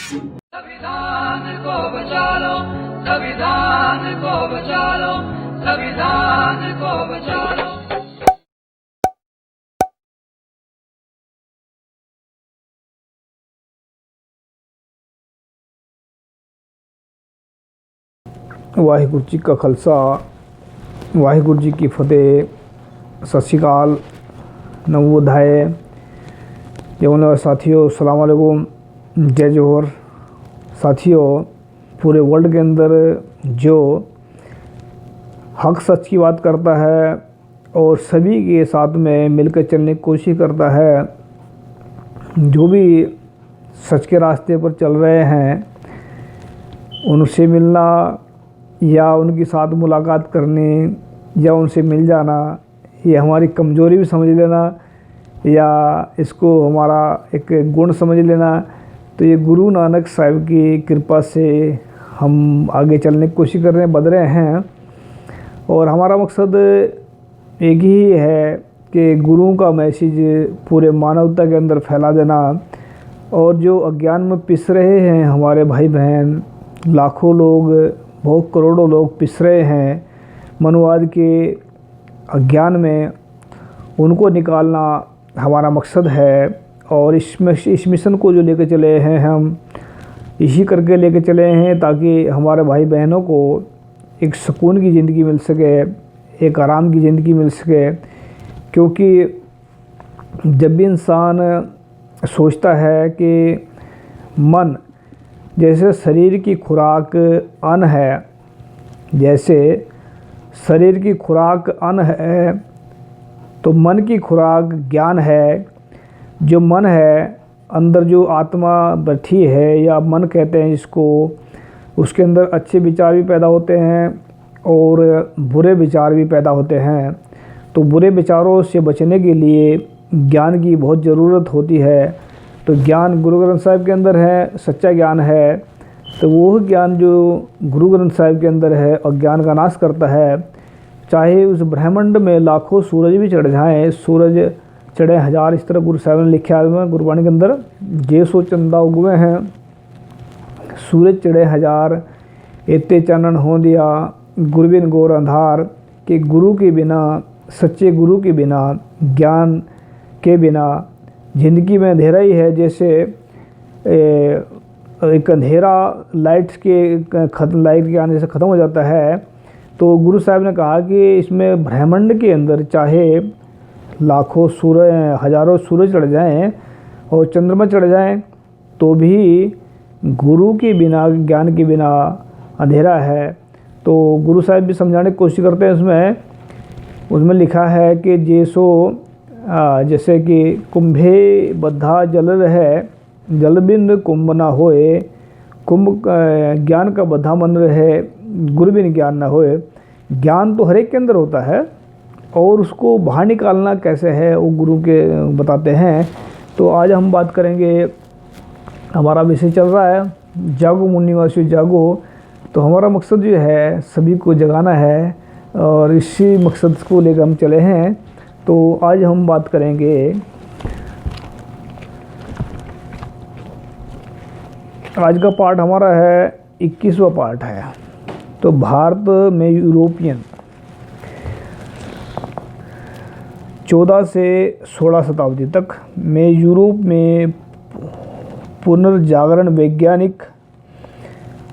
संविधान को बचा लो, संविधान को बचा लो, संविधान को बचा लो। वाहिगुरु जी का खालसा, वाहिगुरु जी की फतेह। सत श्री अकाल, नमो बुद्धाय। जमुना साथियों, अस्सलाम वालेकुम, जय जोहर। साथियों, पूरे वर्ल्ड के अंदर जो हक सच की बात करता है और सभी के साथ में मिलकर चलने की कोशिश करता है, जो भी सच के रास्ते पर चल रहे हैं, उनसे मिलना या उनके साथ मुलाकात करने या उनसे मिल जाना, ये हमारी कमज़ोरी भी समझ लेना या इसको हमारा एक गुण समझ लेना। तो ये गुरु नानक साहिब की कृपा से हम आगे चलने की कोशिश कर रहे हैं, बढ़ रहे हैं। और हमारा मकसद एक ही है कि गुरुओं का मैसेज पूरे मानवता के अंदर फैला देना। और जो अज्ञान में पिस रहे हैं हमारे भाई बहन, लाखों लोग, बहुत करोड़ों लोग पिस रहे हैं मनुवाद के अज्ञान में, उनको निकालना हमारा मकसद है। और इस मिशन को जो लेकर चले हैं हम, इसी करके लेकर चले हैं ताकि हमारे भाई बहनों को एक सुकून की ज़िंदगी मिल सके, एक आराम की ज़िंदगी मिल सके। क्योंकि जब भी इंसान सोचता है कि मन जैसे शरीर की खुराक अन्न है, जैसे शरीर की खुराक अन्न है, तो मन की खुराक ज्ञान है। जो मन है, अंदर जो आत्मा बैठी है या मन कहते हैं जिसको, उसके अंदर अच्छे विचार भी पैदा होते हैं और बुरे विचार भी पैदा होते हैं। तो बुरे विचारों से बचने के लिए ज्ञान की बहुत ज़रूरत होती है। तो ज्ञान गुरु ग्रंथ साहिब के अंदर है, सच्चा ज्ञान है। तो वो ज्ञान जो गुरु ग्रंथ साहिब के अंदर है अज्ञान का नाश करता है। चाहे उस ब्रह्मांड में लाखों सूरज भी चढ़ जाएं, सूरज चढ़े हजार, इस तरह गुरु साहिब ने लिखा है गुरबाणी के अंदर, जे सो चंदा उगवे हैं, सूरज चढ़े हजार, एते चानन हो दिया, गुरबिन गोर अंधार। कि गुरु के बिना, सच्चे गुरु के बिना, ज्ञान के बिना ज़िंदगी में अंधेरा ही है। जैसे एक अंधेरा लाइट के आने से ख़त्म हो जाता है। तो गुरु साहिब ने कहा कि इसमें ब्रह्मांड के अंदर चाहे लाखों सूरज, हजारों सूरज चढ़ जाएं और चंद्रमा चढ़ जाएं, तो भी गुरु के बिना, ज्ञान के बिना अंधेरा है। तो गुरु साहिब भी समझाने की कोशिश करते हैं। उसमें लिखा है कि जैसे कि कुंभे बद्धा जल रहे, जलबिंद कुंभ ना होए, कुंभ ज्ञान का बद्धा मन रहे, गुरबिन ज्ञान ना होए। ज्ञान तो हर एक के अंदर होता है और उसको बाहर निकालना कैसे है वो गुरु के बताते हैं। तो आज हम बात करेंगे, हमारा विषय चल रहा है जागो मुनिवासी जागो। तो हमारा मकसद जो है सभी को जगाना है और इसी मकसद को लेकर हम चले हैं। तो आज हम बात करेंगे, आज का पार्ट हमारा है 21वां पार्ट है। तो भारत में यूरोपियन 14 से 16 शताब्दी तक में यूरोप में पुनर्जागरण, वैज्ञानिक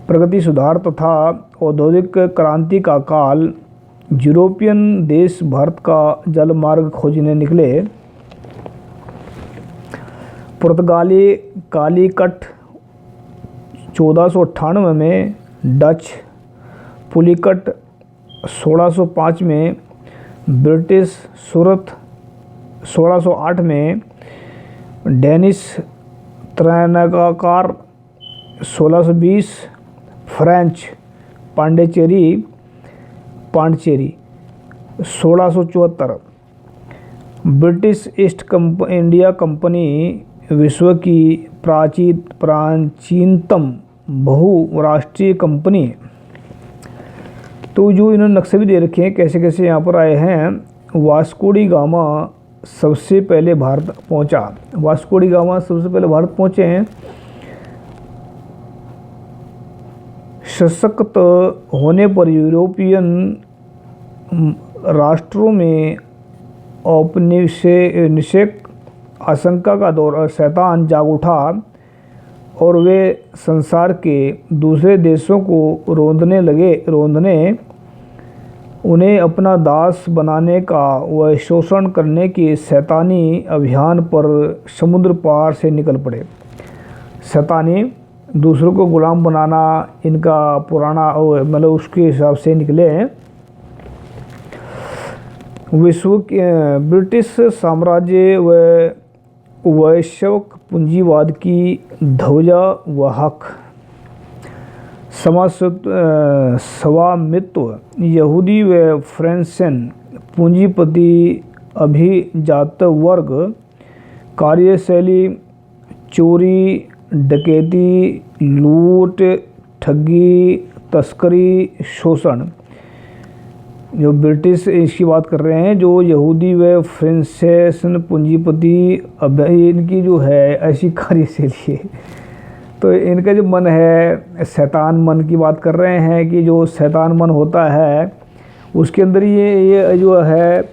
प्रगति, सुधार तथा औद्योगिक क्रांति का काल। यूरोपियन देश भारत का जल मार्ग खोजने निकले। पुर्तगाली कालीकट 1498 में, डच पुलिकट 1605 में, ब्रिटिश सूरत 1608 में, डेनिश त्रैनाकार 1620, French Pondicherry 1674, British East India company विश्व की प्राचीनतम बहुराष्ट्रीय कंपनी। तो जो इन्होंने नक्शे भी दे रखे हैं कैसे कैसे यहाँ पर आए हैं। वास्को डी गामा सबसे पहले भारत पहुँचा। वास्को डी गामा सबसे पहले भारत पहुँचे हैं सशक्त होने पर यूरोपियन राष्ट्रों में औपनिवेशिक आशंका का दौर शैतान जाग उठा और वे संसार के दूसरे देशों को रौंदने उन्हें अपना दास बनाने का व शोषण करने के शैतानी अभियान पर समुद्र पार से निकल पड़े। शैतानी दूसरों को गुलाम बनाना इनका पुराना मतलब उसके हिसाब से निकले। विश्व के ब्रिटिश साम्राज्य व वैश्विक पूंजीवाद की ध्वजा वाहक स्वामित्व यहूदी व फ्रेंचन पूंजीपति अभिजात वर्ग कार्यशैली चोरी डकैती लूट ठगी तस्करी शोषण। जो ब्रिटिश इसकी बात कर रहे हैं, जो यहूदी व फ्रेंचन पूंजीपति इनकी जो है ऐसी कार्यशैली है। तो इनका जो मन है शैतान मन की बात कर रहे हैं कि जो शैतान मन होता है उसके अंदर ये जो है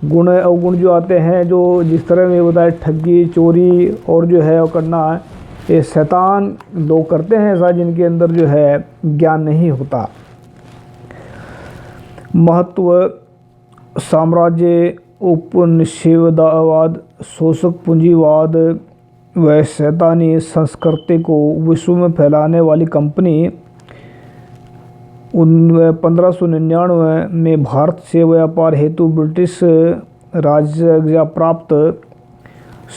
गुण अवगुण जो आते हैं, जो जिस तरह में बताया ठगी चोरी और जो है वो करना, ये शैतान लोग करते हैं ऐसा जिनके अंदर जो है ज्ञान नहीं होता। महत्व साम्राज्य उपनिवेशवाद शोषक पूंजीवाद व शैतानी संस्कृति को विश्व में फैलाने वाली कंपनी 1599 में भारत से व्यापार हेतु ब्रिटिश राजज्ञा प्राप्त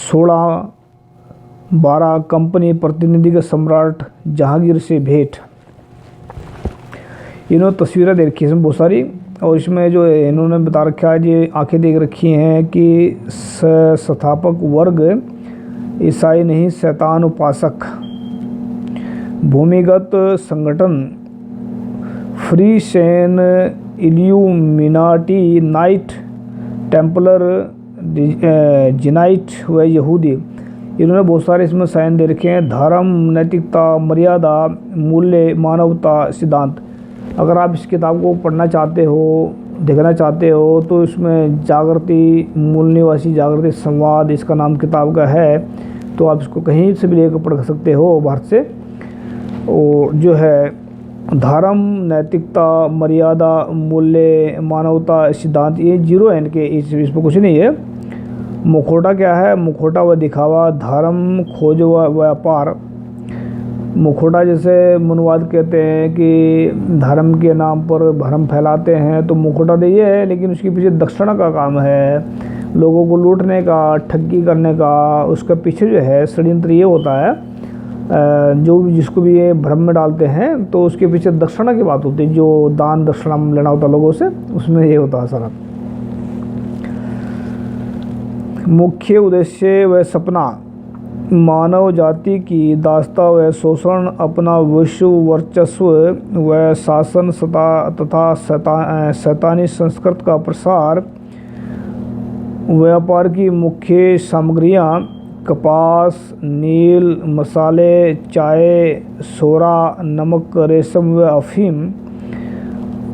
1612 कंपनी प्रतिनिधि के सम्राट जहांगीर से भेंट। इन्होंने तस्वीरें देख रखी है इसमें बहुत सारी, और इसमें जो इन्होंने बता रखा है ये आंखें देख रखी हैं कि संस्थापक वर्ग ईसाई नहीं शैतान उपासक। भूमिगत संगठन Freemason Illuminati Knight Templar जिनाइट व यहूदी। इन्होंने बहुत सारे इसमें साइन दे रखे हैं। धर्म नैतिकता मर्यादा मूल्य मानवता सिद्धांत। अगर आप इस किताब को पढ़ना चाहते हो देखना चाहते हो तो इसमें जागृति मूल निवासी जागृति संवाद इसका नाम किताब का है, तो आप इसको कहीं से भी लेकर पढ़ सकते हो भारत से। और जो है धर्म नैतिकता मर्यादा मूल्य मानवता सिद्धांत ये जीरो है इनके, इसमें कुछ नहीं है। मुखौटा क्या है? मुखौटा व दिखावा धर्म खोज व व्यापार। मुखौटा जैसे मनुवाद कहते हैं कि धर्म के नाम पर भ्रम फैलाते हैं, तो मुखौटा तो ये है, लेकिन उसके पीछे दक्षिणा का काम है, लोगों को लूटने का ठगी करने का। उसका पीछे जो है षड्यंत्र ये होता है, जो जिसको भी ये भ्रम में डालते हैं तो उसके पीछे दक्षिणा की बात होती है, जो दान दक्षिणा लेना होता है लोगों से, उसमें ये होता है सारा। मुख्य उद्देश्य व सपना मानव जाति की दास्ता व शोषण, अपना विश्व वर्चस्व व शासन तथा शैतानी संस्कृत का प्रसार। व्यापार की मुख्य सामग्रियां कपास नील मसाले चाय सोरा नमक रेशम व अफीम।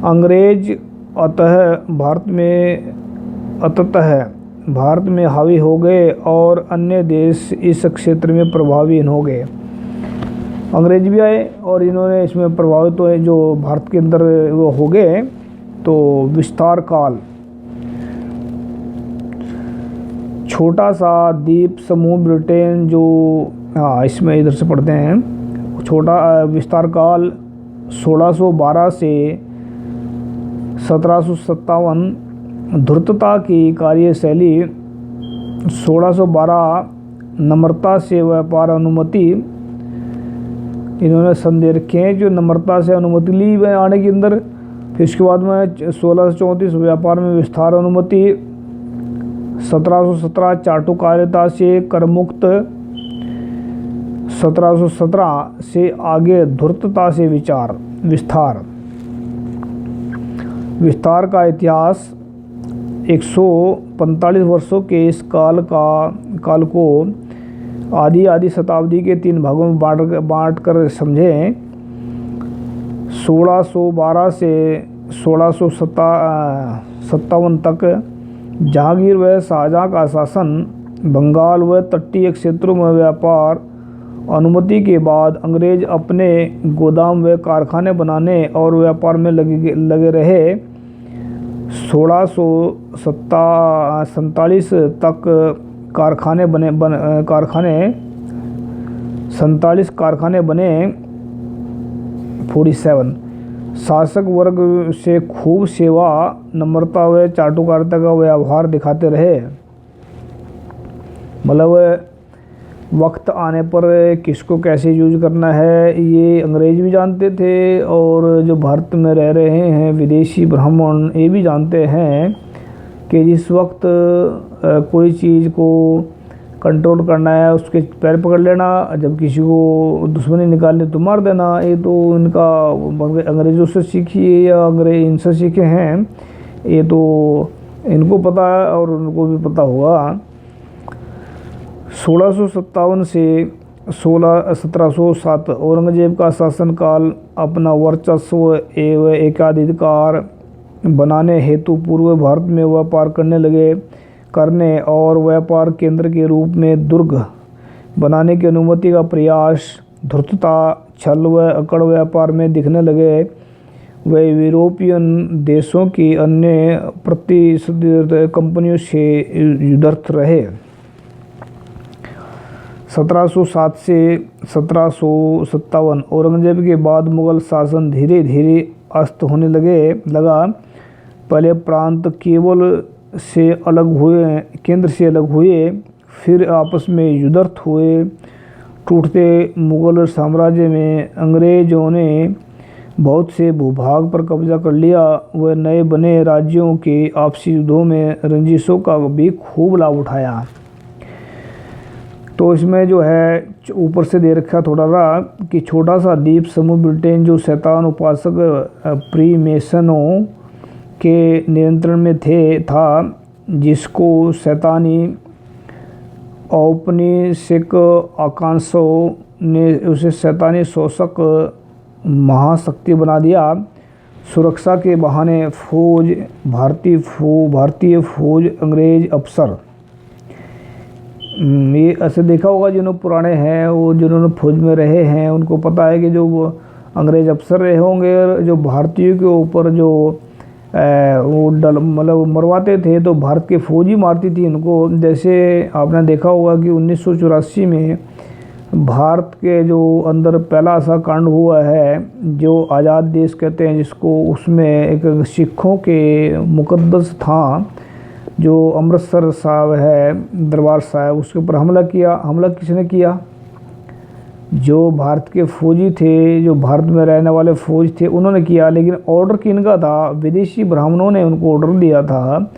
अंग्रेज अतः भारत में हावी हो गए और अन्य देश इस क्षेत्र में प्रभावी हो गए। अंग्रेज भी आए और इन्होंने इसमें प्रभावित हुए, जो भारत के अंदर वो हो गए। तो विस्तार काल छोटा सा द्वीप समूह ब्रिटेन जो इसमें इधर से पढ़ते हैं। छोटा विस्तार काल 1612 से 1757। धूर्तता की कार्यशैली 1612। नम्रता से व्यापार अनुमति। इन्होंने संदेह रखे हैं जो नम्रता से अनुमति ली आने के अंदर। फिर इसके बाद में 1634 व्यापार में विस्तार अनुमति। 1717 चाटुकारिता से करमुक्त। 1717 से आगे धूर्तता से विस्तार। विस्तार का इतिहास 145 वर्षों के इस काल को आधी शताब्दी के 3 भागों में बांट कर समझें। 1612 से 1657 तक जहांगीर व शाहजहां का शासन बंगाल व तटीय क्षेत्रों में व्यापार अनुमति के बाद अंग्रेज अपने गोदाम व कारखाने बनाने और व्यापार में लगे रहे। 1647 तक कारखाने बने 47 शासक वर्ग से खूब सेवा, नम्रता व चाटुकारिता का व्यवहार दिखाते रहे। मतलब वक्त आने पर किसको कैसे यूज करना है ये अंग्रेज भी जानते थे, और जो भारत में रह रहे हैं विदेशी ब्राह्मण ये भी जानते हैं कि जिस वक्त कोई चीज़ को कंट्रोल करना है उसके पैर पकड़ लेना, जब किसी को दुश्मनी निकालनी तो मार देना। ये तो इनका अंग्रेज़ों से सीखी है या अंग्रेज इनसे सीखे हैं, ये तो इनको पता है और उनको भी पता होगा। 1657 से 1707 औरंगजेब का शासनकाल अपना वर्चस्व एवं एकाधिकार बनाने हेतु पूर्व भारत में व्यापार करने और व्यापार केंद्र के रूप में दुर्ग बनाने की अनुमति का प्रयास, धूर्तता, छल व अकड़ व्यापार में दिखने लगे। वे यूरोपियन देशों की अन्य प्रतिस्पर्धी कंपनियों से युद्धरत रहे। 1707 से 1757 औरंगजेब के बाद मुगल शासन धीरे धीरे अस्त होने लगा। पहले प्रांत केंद्र से अलग हुए, फिर आपस में युद्धरत हुए। टूटते मुगल साम्राज्य में अंग्रेजों ने बहुत से भूभाग पर कब्जा कर लिया। वह नए बने राज्यों के आपसी युद्धों में रंजिशों का भी खूब लाभ उठाया। तो इसमें जो है ऊपर से दे रखा थोड़ा सा कि छोटा सा द्वीप समूह ब्रिटेन जो शैतान उपासक प्रीमेसनों के नियंत्रण में था, जिसको शैतानी औपनिवेशिक आकांक्षों ने उसे शैतानी शोषक महाशक्ति बना दिया। सुरक्षा के बहाने भारतीय फौज अंग्रेज अफसर, ये ऐसे देखा होगा जिन्होंने पुराने हैं वो जिन्होंने फौज में रहे हैं उनको पता है कि जो अंग्रेज अफसर रहे होंगे जो भारतीयों के ऊपर जो वो मतलब मरवाते थे तो भारत के फौज ही मारती थी इनको। जैसे आपने देखा होगा कि 1984 में भारत के जो अंदर पहला ऐसा कांड हुआ है जो आज़ाद देश कहते हैं जिसको, उसमें एक सिखों के मुकद्दस था जो अमृतसर साहब है दरबार साहब, उसके ऊपर हमला किया। हमला किसने किया? जो भारत के फौजी थे, जो भारत में रहने वाले फौज थे उन्होंने किया। लेकिन ऑर्डर किनका था? विदेशी ब्राह्मणों ने उनको ऑर्डर दिया था,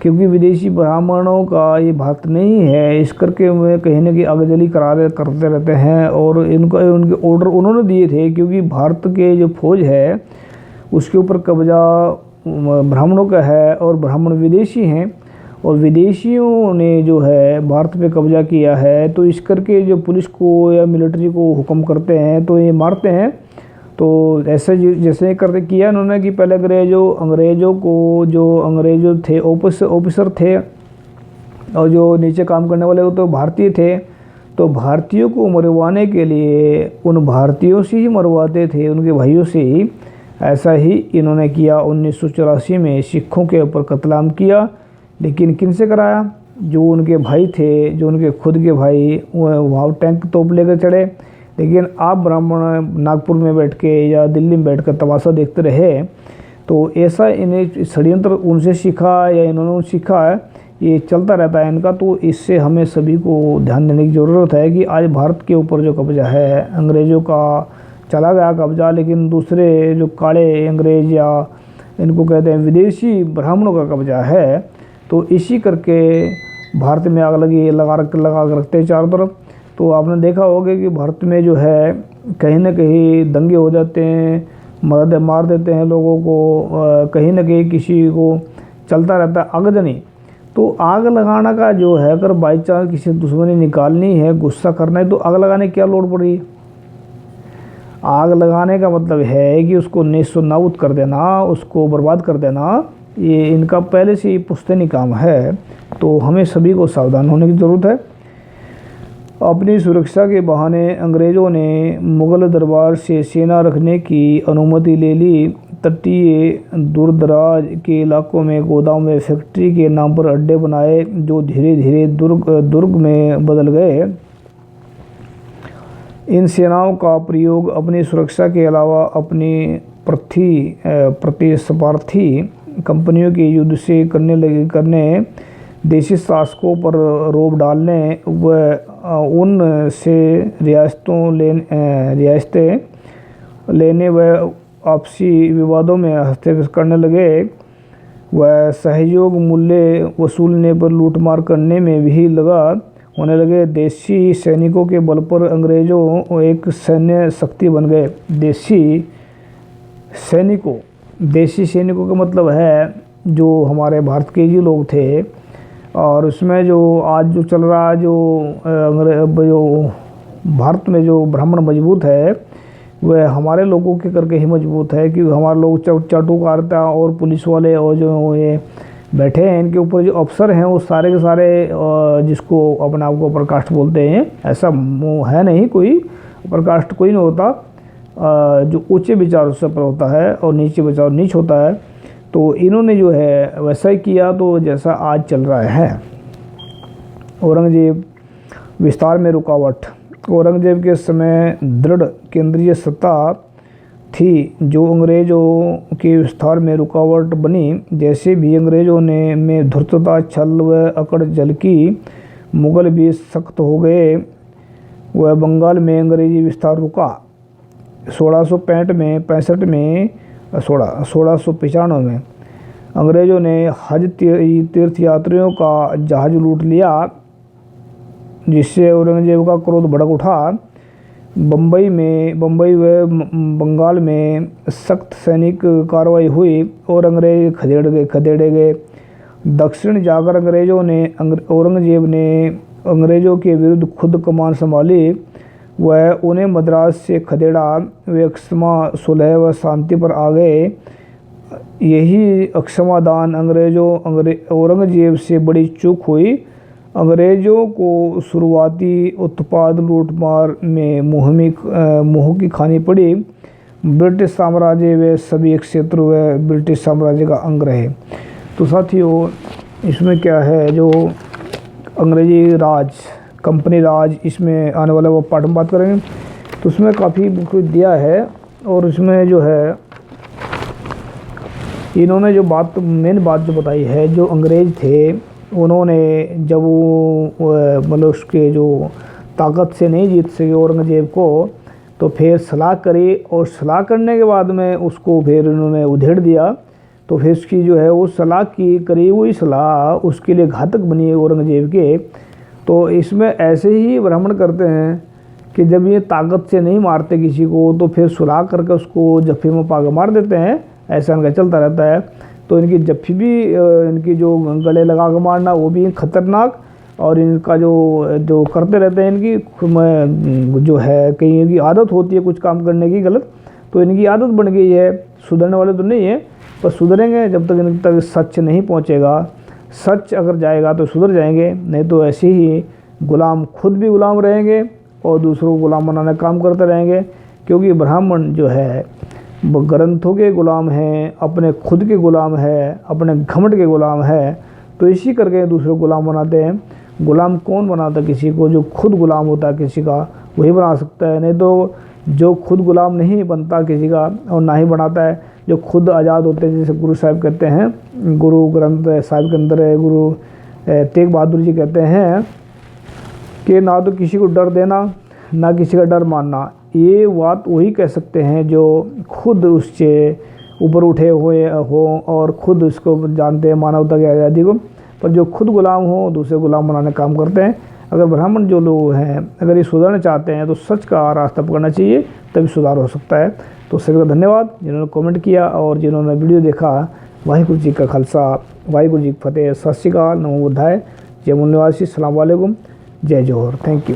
क्योंकि विदेशी ब्राह्मणों का ये भारत नहीं है इस करके वे कहीं न कहीं आगजनी करते रहते हैं। और उनके ऑर्डर उन्होंने दिए थे क्योंकि भारत के जो फौज है उसके ऊपर कब्जा ब्राह्मणों का है और ब्राह्मण विदेशी हैं और विदेशियों ने जो है भारत पे कब्जा किया है। तो इस करके जो पुलिस को या मिलिट्री को हुक्म करते हैं तो ये मारते हैं। तो ऐसे जैसे करते किया इन्होंने कि पहले अंग्रेजों थे ऑफिसर थे और जो नीचे काम करने वाले वो तो भारतीय थे, तो भारतीयों को मरवाने के लिए उन भारतीयों से ही मरवाते थे, उनके भाइयों से ही। ऐसा ही इन्होंने किया। 1984 में सिखों के ऊपर कत्लेआम किया, लेकिन किन से कराया? जो उनके भाई थे, जो उनके खुद के भाई, वहाँ टैंक तोप लेकर चढ़े। लेकिन आप ब्राह्मण नागपुर में बैठ के या दिल्ली में बैठ कर तमाशा देखते रहे। तो ऐसा इन्हें षड्यंत्र उनसे सीखा या इन्होंने सीखा है, ये चलता रहता है इनका। तो इससे हमें सभी को ध्यान देने की ज़रूरत है कि आज भारत के ऊपर जो कब्जा है अंग्रेज़ों का चला गया कब्जा, लेकिन दूसरे जो काले अंग्रेज या इनको कहते हैं विदेशी ब्राह्मणों का कब्जा है। तो इसी करके भारत में आग लगा रखते हैं चारों तरफ। तो आपने देखा होगा कि भारत में जो है कहीं न कहीं दंगे हो जाते हैं, मार देते हैं लोगों को, कहीं न कहीं किसी को चलता रहता है आगजनी। तो आग लगाना का जो है अगर बाई चांस किसी दुश्मनी निकालनी है, गुस्सा करना है, तो आग लगाने की क्या लोड़ पड़ रही है? आग लगाने का मतलब है कि उसको नेस्तो नाबूद कर देना, उसको बर्बाद कर देना, ये इनका पहले से ही पुश्तैनी काम है। तो हमें सभी को सावधान होने की ज़रूरत है। अपनी सुरक्षा के बहाने अंग्रेज़ों ने मुग़ल दरबार से सेना रखने की अनुमति ले ली। तटीय दूरदराज के इलाकों में गोदाम व फैक्ट्री के नाम पर अड्डे बनाए, जो धीरे धीरे दुर्ग में बदल गए। इन सेनाओं का प्रयोग अपनी सुरक्षा के अलावा अपनी प्रतिस्पर्धी कंपनियों के युद्ध से करने, देशी शासकों पर रोब डालने व उन से रियासतें लेने व आपसी विवादों में हस्तक्षेप करने लगे। वह सहयोग मूल्य वसूलने पर लूटमार करने में भी होने लगे। देशी सैनिकों के बल पर अंग्रेज़ों एक सैन्य शक्ति बन गए। देशी सैनिकों का मतलब है जो हमारे भारत के ही लोग थे, और उसमें जो आज जो चल रहा है, जो भारत में जो ब्राह्मण मजबूत है वह हमारे लोगों के करके ही मजबूत है, क्योंकि हमारे लोग चाटुकारिता और पुलिस वाले और जो ये बैठे हैं, इनके ऊपर जो अफसर हैं वो सारे के सारे जिसको अपने आप को अपर कास्ट बोलते हैं, ऐसा है नहीं, कोई अपर कास्ट कोई नहीं होता। जो ऊंचे विचार उससे पर होता है और नीचे विचार नीच होता है। तो इन्होंने जो है वैसा ही किया, तो जैसा आज चल रहा है। औरंगजेब विस्तार में रुकावट। औरंगजेब के समय दृढ़ केंद्रीय सत्ता थी, जो अंग्रेज़ों के विस्तार में रुकावट बनी। जैसे भी अंग्रेज़ों ने में धूर्तता, छल व अकड़ झलकी, मुग़ल भी सख्त हो गए। वह बंगाल में अंग्रेज़ी विस्तार रुका। 1695 में अंग्रेज़ों ने हज तीर्थयात्रियों का जहाज़ लूट लिया, जिससे औरंगजेब का क्रोध भड़क उठा। बम्बई व बंगाल में सख्त सैनिक कार्रवाई हुई और अंग्रेज खदेड़े गए। दक्षिण जाकर औरंगजेब ने अंग्रेज़ों के विरुद्ध खुद कमान संभाली। वह उन्हें मद्रास से खदेड़ा। वे अक्षमा सुलह व शांति पर आ गए। यही अक्षमादान औरंगजेब से बड़ी चूक हुई। अंग्रेज़ों को शुरुआती उत्पाद लूटमार में मुँह की खानी पड़ी। ब्रिटिश साम्राज्य व सभी क्षेत्र व ब्रिटिश साम्राज्य का अंग रहे। तो साथियों, इसमें क्या है, जो अंग्रेजी राज, कंपनी राज, इसमें आने वाला वो पार्ट में बात करेंगे। तो उसमें काफ़ी बुक दिया है, और उसमें जो है इन्होंने जो मेन बात जो बताई है, जो अंग्रेज़ थे उन्होंने जब वो मतलब उसके जो ताकत से नहीं जीत सके औरंगजेब को, तो फिर सलाह करी, और सलाह करने के बाद में उसको फिर उन्होंने उधेड़ दिया। तो फिर उसकी जो है वो सलाह की करी हुई सलाह उसके लिए घातक बनी औरंगजेब के। तो इसमें ऐसे ही ब्राह्मण करते हैं कि जब ये ताकत से नहीं मारते किसी को, तो फिर सुलह करके उसको जफ्फी में पाकर मार देते हैं। ऐसा इनका चलता रहता है। तो इनकी जफ्फी भी, इनकी जो गले लगा कर मारना, वो भी खतरनाक। और इनका जो करते रहते हैं, इनकी जो है कहीं इनकी आदत होती है कुछ काम करने की गलत, तो इनकी आदत बन गई है। सुधरने वाले तो नहीं है, पर सुधरेंगे जब तक इन तक सच नहीं पहुँचेगा। सच अगर जाएगा तो सुधर जाएंगे, नहीं तो ऐसे ही गुलाम, खुद भी गुलाम रहेंगे और दूसरों को गुलाम बनाने का काम करते रहेंगे। क्योंकि ब्राह्मण जो है ग्रंथों के गुलाम हैं, अपने खुद के गुलाम है, अपने घमंड के गुलाम है। तो इसी करके दूसरों को गुलाम बनाते हैं। गुलाम कौन बनाता किसी को? जो खुद गुलाम होता है किसी का, वही बना सकता है। नहीं तो जो खुद गुलाम नहीं बनता किसी का और ना ही बनाता है, जो खुद आज़ाद होते हैं, जैसे गुरु साहिब कहते हैं, गुरु ग्रंथ साहिब के अंदर है, गुरु तेग बहादुर जी कहते हैं कि ना तो किसी को डर देना, ना किसी का डर मानना। ये बात वही कह सकते हैं जो खुद उससे ऊपर उठे हुए हो और खुद उसको जानते हैं मानवता की आज़ादी को। पर जो खुद गुलाम हो, दूसरे गुलाम बनाने का काम करते हैं। अगर ब्राह्मण जो लोग हैं, अगर ये सुधरना चाहते हैं, तो सच का रास्ता पकड़ना चाहिए, तभी सुधार हो सकता है। तो सभी का धन्यवाद जिन्होंने कमेंट किया और जिन्होंने वीडियो देखा। वाहिगुरु जी का खालसा, वाहिगुरु जी की फतेह। सत श्री अकाल, नमो बुद्धाय, जय मूल निवासी, सलाम वालेकुम, जय जोहर, थैंक यू।